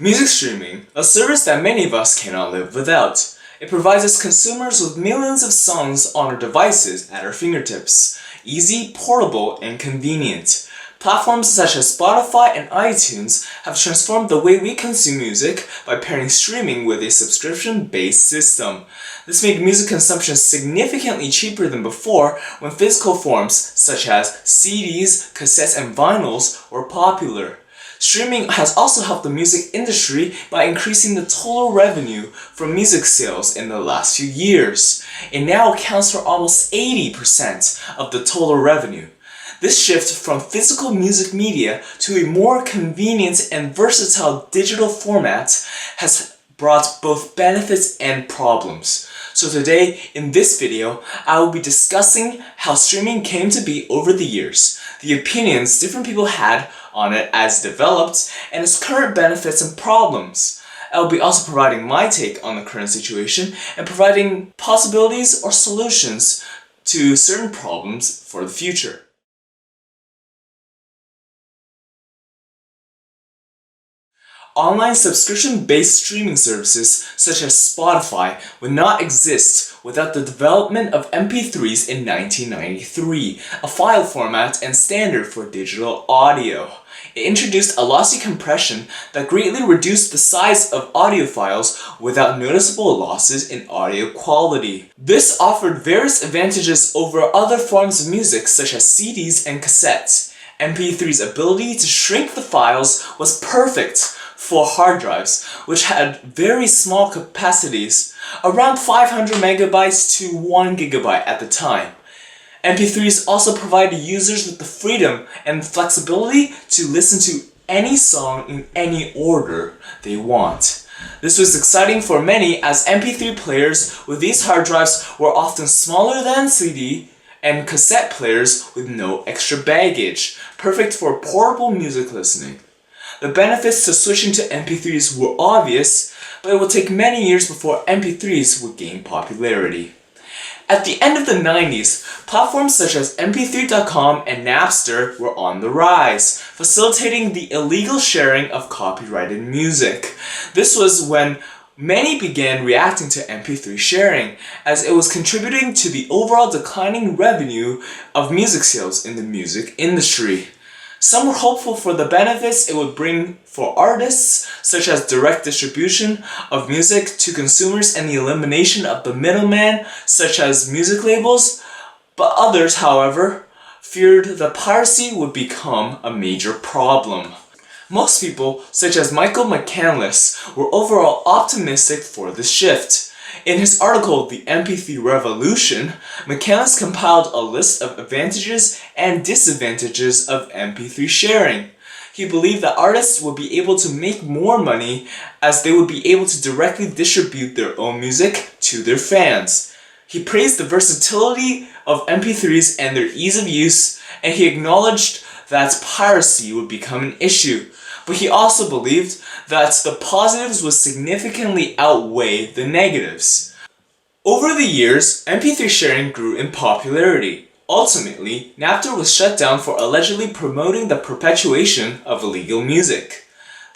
Music streaming, a service that many of us cannot live without. It provides us consumers with millions of songs on our devices at our fingertips. Easy, portable, and convenient. Platforms such as Spotify and iTunes have transformed the way we consume music by pairing streaming with a subscription-based system. This made music consumption significantly cheaper than before when physical forms such as CDs, cassettes, and vinyls were popular. Streaming has also helped the music industry by increasing the total revenue from music sales in the last few years. It now accounts for almost 80% of the total revenue. This shift from physical music media to a more convenient and versatile digital format has brought both benefits and problems. So today, in this video, I will be discussing how streaming came to be over the years, the opinions different people had on it as developed, and its current benefits and problems. I will be also providing my take on the current situation and providing possibilities or solutions to certain problems for the future. Online subscription-based streaming services such as Spotify would not exist without the development of MP3s in 1993, a file format and standard for digital audio. It introduced a lossy compression that greatly reduced the size of audio files without noticeable losses in audio quality. This offered various advantages over other forms of music such as CDs and cassettes. MP3's ability to shrink the files was perfect for hard drives, which had very small capacities, around 500 megabytes to 1 gigabyte at the time. MP3s also provided users with the freedom and flexibility to listen to any song in any order they want. This was exciting for many as MP3 players with these hard drives were often smaller than CD and cassette players with no extra baggage, perfect for portable music listening. The benefits to switching to MP3s were obvious, but it would take many years before MP3s would gain popularity. At the end of the 90s, platforms such as MP3.com and Napster were on the rise, facilitating the illegal sharing of copyrighted music. This was when many began reacting to MP3 sharing, as it was contributing to the overall declining revenue of music sales in the music industry. Some were hopeful for the benefits it would bring for artists, such as direct distribution of music to consumers and the elimination of the middleman, such as music labels, but others, however, feared that piracy would become a major problem. Most people, such as Michael McCandless, were overall optimistic for this shift. In his article, The MP3 Revolution, McCandless compiled a list of advantages and disadvantages of MP3 sharing. He believed that artists would be able to make more money as they would be able to directly distribute their own music to their fans. He praised the versatility of MP3s and their ease of use, and he acknowledged that piracy would become an issue. But he also believed that the positives would significantly outweigh the negatives. Over the years, MP3 sharing grew in popularity. Ultimately, Napster was shut down for allegedly promoting the perpetuation of illegal music.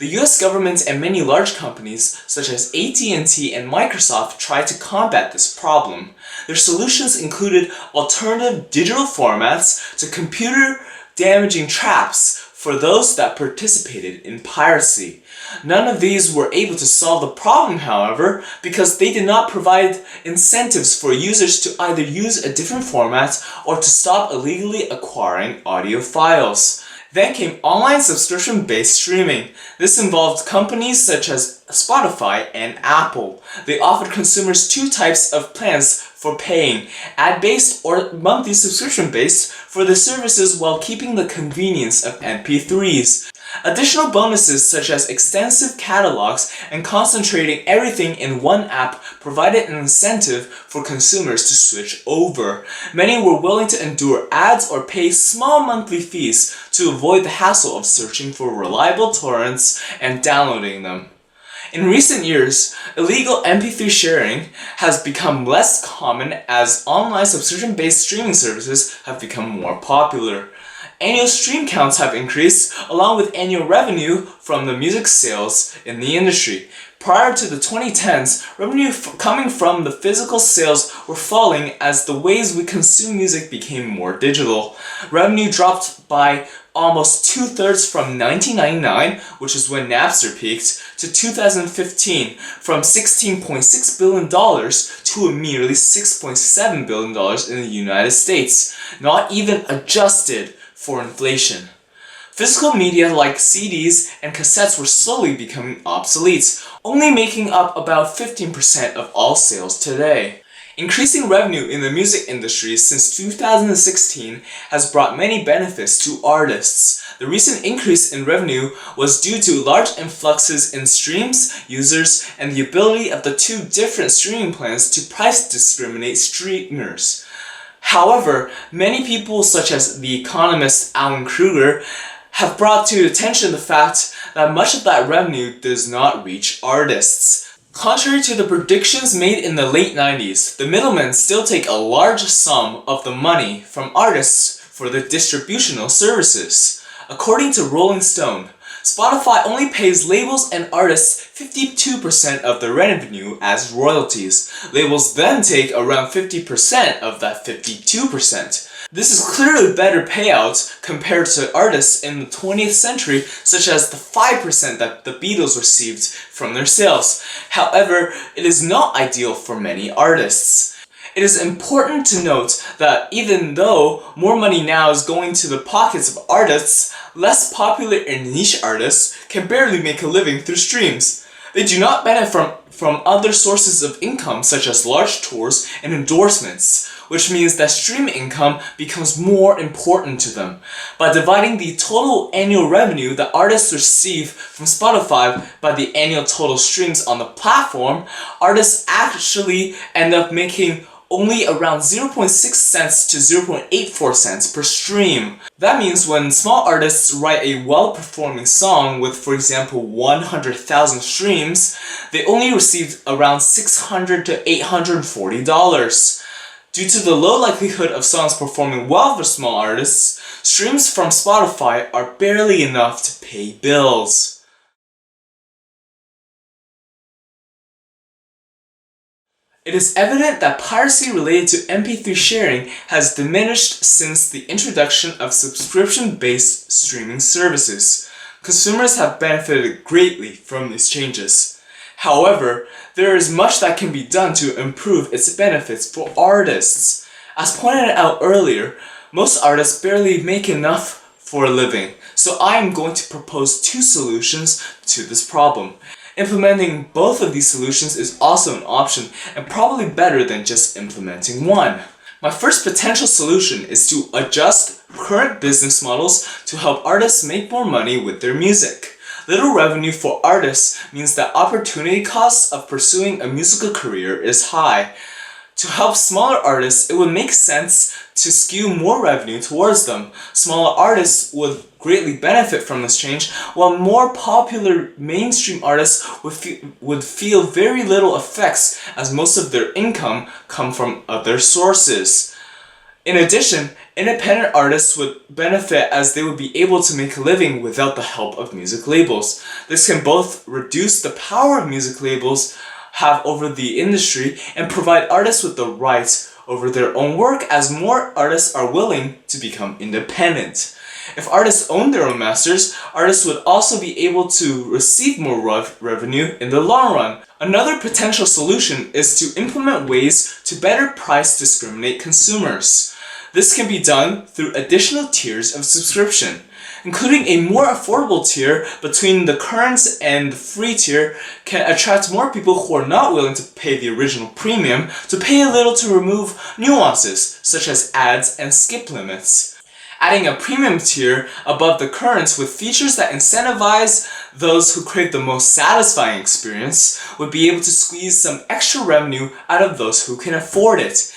The US government and many large companies such as AT&T and Microsoft tried to combat this problem. Their solutions included alternative digital formats to computer-damaging traps for those that participated in piracy. None of these were able to solve the problem, however, because they did not provide incentives for users to either use a different format or to stop illegally acquiring audio files. Then came online subscription-based streaming. This involved companies such as Spotify and Apple. They offered consumers two types of plans for paying, ad-based or monthly subscription-based for the services while keeping the convenience of MP3s. Additional bonuses such as extensive catalogs and concentrating everything in one app provided an incentive for consumers to switch over. Many were willing to endure ads or pay small monthly fees to avoid the hassle of searching for reliable torrents and downloading them. In recent years, illegal MP3 sharing has become less common as online subscription-based streaming services have become more popular. Annual stream counts have increased, along with annual revenue from the music sales in the industry. Prior to the 2010s, revenue coming from the physical sales were falling as the ways we consume music became more digital. Revenue dropped by almost 2/3 from 1999, which is when Napster peaked, to 2015, from $16.6 billion to a merely $6.7 billion in the United States, not even adjusted for inflation. Physical media like CDs and cassettes were slowly becoming obsolete, only making up about 15% of all sales today. Increasing revenue in the music industry since 2016 has brought many benefits to artists. The recent increase in revenue was due to large influxes in streams, users, and the ability of the two different streaming plans to price discriminate streamers. However, many people such as the economist Alan Kruger have brought to attention the fact that much of that revenue does not reach artists. Contrary to the predictions made in the late 90s, the middlemen still take a large sum of the money from artists for the distributional services. According to Rolling Stone, Spotify only pays labels and artists 52% of the revenue as royalties. Labels then take around 50% of that 52%. This is clearly better payouts compared to artists in the 20th century, such as the 5% that the Beatles received from their sales. However, it is not ideal for many artists. It is important to note that even though more money now is going to the pockets of artists, less popular and niche artists can barely make a living through streams. They do not benefit from other sources of income such as large tours and endorsements, which means that stream income becomes more important to them. By dividing the total annual revenue that artists receive from Spotify by the annual total streams on the platform, artists actually end up making only around 0.6 cents to 0.84 cents per stream. That means when small artists write a well-performing song with, for example, 100,000 streams, they only receive around $600 to $840. Due to the low likelihood of songs performing well for small artists, streams from Spotify are barely enough to pay bills. It is evident that piracy related to MP3 sharing has diminished since the introduction of subscription-based streaming services. Consumers have benefited greatly from these changes. However, there is much that can be done to improve its benefits for artists. As pointed out earlier, most artists barely make enough for a living, so I am going to propose two solutions to this problem. Implementing both of these solutions is also an option and probably better than just implementing one. My first potential solution is to adjust current business models to help artists make more money with their music. Little revenue for artists means that opportunity costs of pursuing a musical career is high. To help smaller artists, it would make sense to skew more revenue towards them. Smaller artists would greatly benefit from this change, while more popular mainstream artists would feel very little effects as most of their income come from other sources. In addition, independent artists would benefit as they would be able to make a living without the help of music labels. This can both reduce the power of music labels have over the industry and provide artists with the right over their own work as more artists are willing to become independent. If artists own their own masters, artists would also be able to receive more revenue in the long run. Another potential solution is to implement ways to better price discriminate consumers. This can be done through additional tiers of subscription. Including a more affordable tier between the current and the free tier can attract more people who are not willing to pay the original premium to pay a little to remove nuances such as ads and skip limits. Adding a premium tier above the current with features that incentivize those who crave the most satisfying experience would be able to squeeze some extra revenue out of those who can afford it.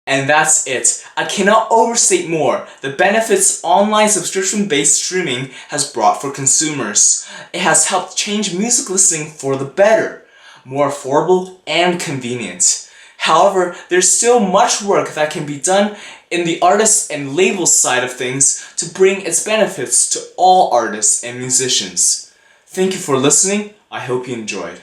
And that's it. I cannot overstate more the benefits online subscription-based streaming has brought for consumers. It has helped change music listening for the better, more affordable and convenient. However, there's still much work that can be done in the artist and label side of things to bring its benefits to all artists and musicians. Thank you for listening. I hope you enjoyed.